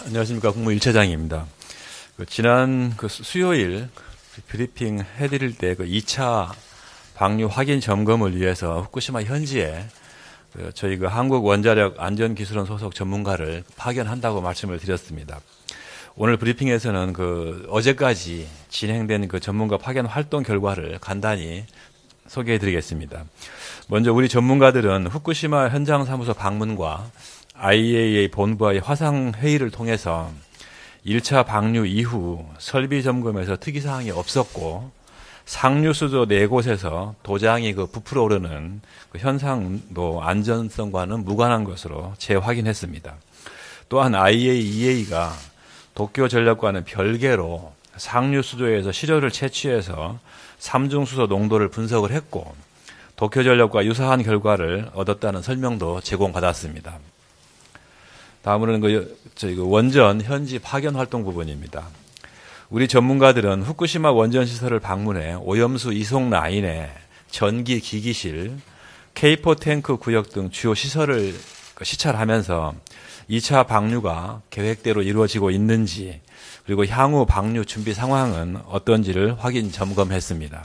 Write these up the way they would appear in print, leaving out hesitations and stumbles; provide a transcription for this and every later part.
안녕하십니까. 국무 1차장입니다. 지난 수요일 브리핑 해드릴 때 2차 방류 확인 점검을 위해서 후쿠시마 현지에 저희 한국원자력안전기술원 소속 전문가를 파견한다고 말씀을 드렸습니다. 오늘 브리핑에서는 어제까지 진행된 전문가 파견 활동 결과를 간단히 소개해 드리겠습니다. 먼저 우리 전문가들은 후쿠시마 현장 사무소 방문과 IAEA 본부와의 화상회의를 통해서 1차 방류 이후 설비 점검에서 특이사항이 없었고 상류수조 4곳에서 도장이 부풀어 오르는 현상도 안전성과는 무관한 것으로 재확인했습니다. 또한 IAEA가 도쿄전력과는 별개로 상류수조에서 시료를 채취해서 삼중수소 농도를 분석을 했고 도쿄전력과 유사한 결과를 얻었다는 설명도 제공받았습니다. 다음으로는 원전 현지 파견 활동 부분입니다. 우리 전문가들은 후쿠시마 원전 시설을 방문해 오염수 이송 라인의 전기 기기실, K4 탱크 구역 등 주요 시설을 시찰하면서 2차 방류가 계획대로 이루어지고 있는지 그리고 향후 방류 준비 상황은 어떤지를 확인 점검했습니다.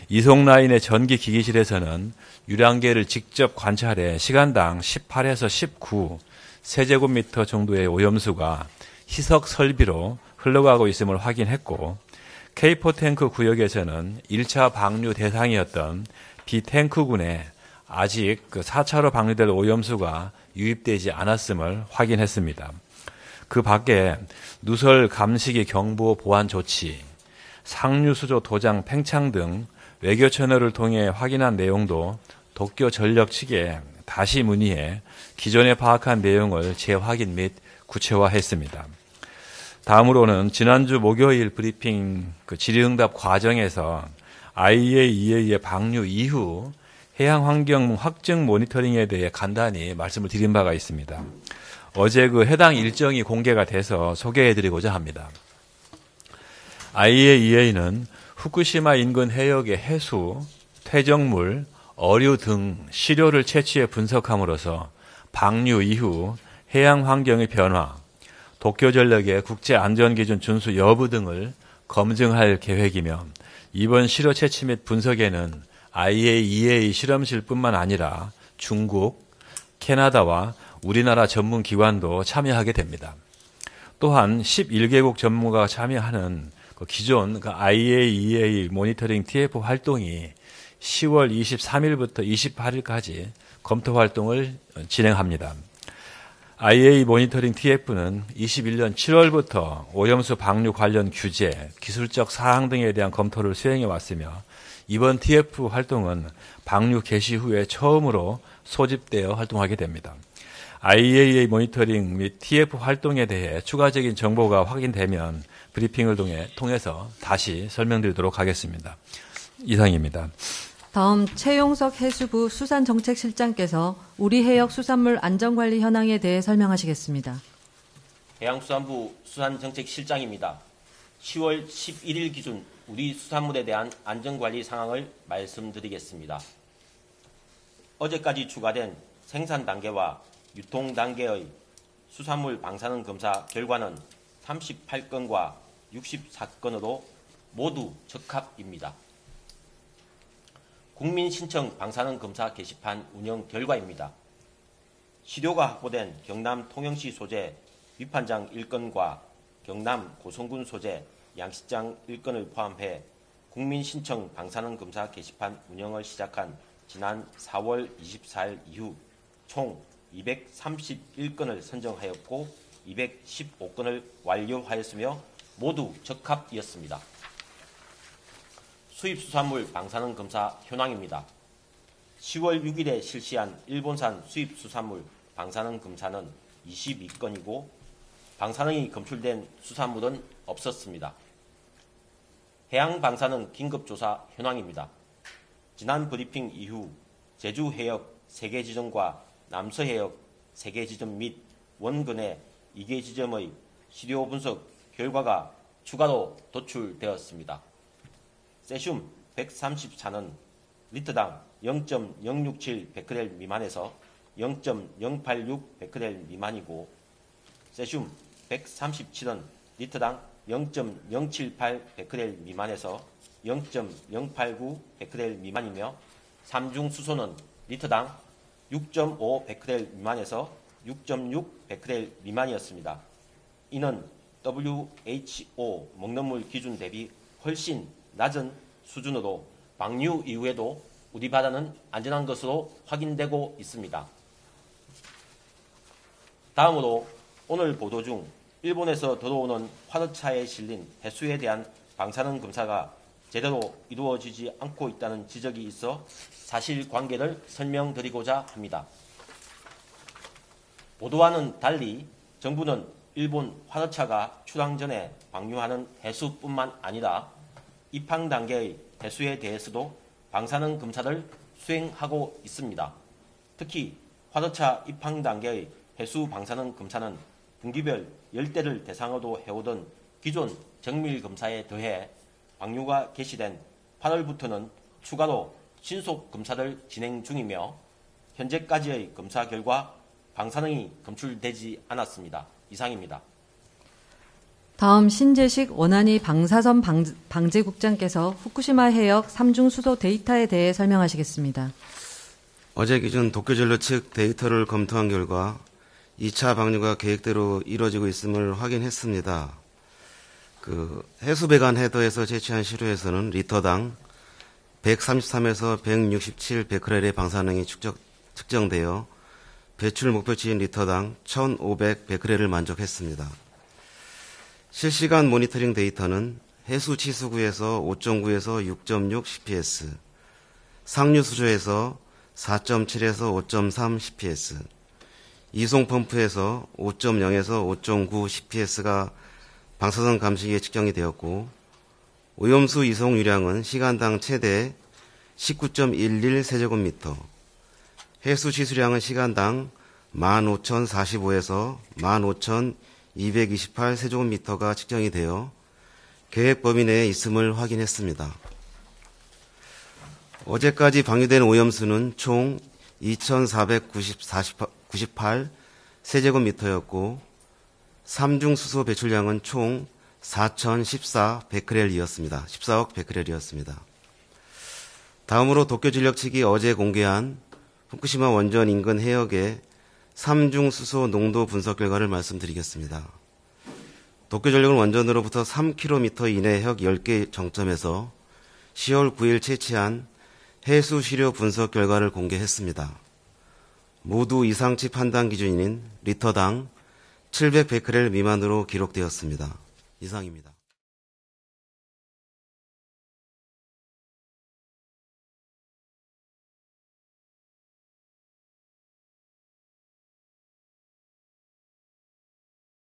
이송 라인의 전기 기기실에서는 유량계를 직접 관찰해 시간당 18에서 19 세제곱미터 정도의 오염수가 희석 설비로 흘러가고 있음을 확인했고 K4 탱크 구역에서는 1차 방류 대상이었던 B탱크군에 아직 4차로 방류될 오염수가 유입되지 않았음을 확인했습니다. 그 밖에 누설 감시기 경보 보안 조치, 상류수조 도장 팽창 등 외교 채널을 통해 확인한 내용도 도쿄 전력 측에 다시 문의해 기존에 파악한 내용을 재확인 및 구체화했습니다. 다음으로는 지난주 목요일 브리핑 질의응답 과정에서 IAEA의 방류 이후 해양환경 확증 모니터링에 대해 간단히 말씀을 드린 바가 있습니다. 어제 해당 일정이 공개가 돼서 소개해드리고자 합니다. IAEA는 후쿠시마 인근 해역의 해수, 퇴적물, 어류 등 시료를 채취해 분석함으로써 방류 이후 해양 환경의 변화, 도쿄전력의 국제안전기준 준수 여부 등을 검증할 계획이며 이번 시료 채취 및 분석에는 IAEA 실험실뿐만 아니라 중국, 캐나다와 우리나라 전문기관도 참여하게 됩니다. 또한 11개국 전문가가 참여하는 기존 IAEA 모니터링 TF 활동이 10월 23일부터 28일까지 검토 활동을 진행합니다. IA 모니터링 TF는 21년 7월부터 오염수 방류 관련 규제, 기술적 사항 등에 대한 검토를 수행해 왔으며 이번 TF 활동은 방류 개시 후에 처음으로 소집되어 활동하게 됩니다. IAEA 모니터링 및 TF 활동에 대해 추가적인 정보가 확인되면 브리핑을 통해서 다시 설명드리도록 하겠습니다. 이상입니다. 다음 최용석 해수부 수산정책실장께서 우리 해역 수산물 안전관리 현황에 대해 설명하시겠습니다. 해양수산부 수산정책실장입니다. 10월 11일 기준 우리 수산물에 대한 안전관리 상황을 말씀드리겠습니다. 어제까지 추가된 생산 단계와 유통 단계의 수산물 방사능 검사 결과는 38건과 64건으로 모두 적합입니다. 국민신청 방사능 검사 게시판 운영 결과입니다. 시료가 확보된 경남 통영시 소재 위판장 1건과 경남 고성군 소재 양식장 1건을 포함해 국민신청 방사능 검사 게시판 운영을 시작한 지난 4월 24일 이후 총 231건을 선정하였고 215건을 완료하였으며 모두 적합이었습니다. 수입수산물 방사능 검사 현황입니다. 10월 6일에 실시한 일본산 수입수산물 방사능 검사는 22건이고 방사능이 검출된 수산물은 없었습니다. 해양방사능 긴급조사 현황입니다. 지난 브리핑 이후 제주해역 3개 지점과 남서해역 3개 지점 및 원근해 2개 지점의 시료 분석 결과가 추가로 도출되었습니다. 세슘 134는 리터당 0.067 베크렐 미만에서 0.086 베크렐 미만이고 세슘 137은 리터당 0.078 베크렐 미만에서 0.089 베크렐 미만이며 삼중 수소는 리터당 6.5 베크렐 미만에서 6.6 베크렐 미만이었습니다. 이는 WHO 먹는 물 기준 대비 훨씬 낮은 수준으로 방류 이후에도 우리 바다는 안전한 것으로 확인되고 있습니다. 다음으로 오늘 보도 중 일본에서 들어오는 화르차에 실린 해수에 대한 방사능 검사가 제대로 이루어지지 않고 있다는 지적이 있어 사실관계를 설명드리고자 합니다. 보도와는 달리 정부는 일본 화르차가 출항 전에 방류하는 해수뿐만 아니라 입항 단계의 해수에 대해서도 방사능 검사를 수행하고 있습니다. 특히 화르차 입항 단계의 해수 방사능 검사는 분기별 10대를 대상으로 해오던 기존 정밀 검사에 더해 방류가 개시된 8월부터는 추가로 신속 검사를 진행 중이며 현재까지의 검사 결과 방사능이 검출되지 않았습니다. 이상입니다. 다음 신재식 원안위 방사선 방제국장께서 후쿠시마 해역 3중 수소 데이터에 대해 설명하시겠습니다. 어제 기준 도쿄전력 측 데이터를 검토한 결과 2차 방류가 계획대로 이루어지고 있음을 확인했습니다. 해수배관 헤더에서 채취한 시료에서는 리터당 133에서 167 베크렐의 방사능이 측정되어 배출 목표치인 리터당 1,500 베크렐을 만족했습니다. 실시간 모니터링 데이터는 해수 치수구에서 5.9에서 6.6 CPS, 상류 수조에서 4.7에서 5.3 CPS, 이송 펌프에서 5.0에서 5.9 CPS가 방사선 감시기에 측정이 되었고, 오염수 이송 유량은 시간당 최대 19.11 세제곱미터, 해수 치수량은 시간당 15,045에서 15,228 세제곱미터가 측정이 되어 계획 범위 내에 있음을 확인했습니다. 어제까지 방류된 오염수는 총 2,498 세제곱미터였고 3중 수소 배출량은 총 4,014 베크렐이었습니다. 14억 베크렐이었습니다. 다음으로 도쿄전력 측이 어제 공개한 후쿠시마 원전 인근 해역의 3중 수소 농도 분석 결과를 말씀드리겠습니다. 도쿄전력은 원전으로부터 3km 이내 해역 10개 정점에서 10월 9일 채취한 해수 시료 분석 결과를 공개했습니다. 모두 이상치 판단 기준인 리터당 700 베크렐 미만으로 기록되었습니다. 이상입니다.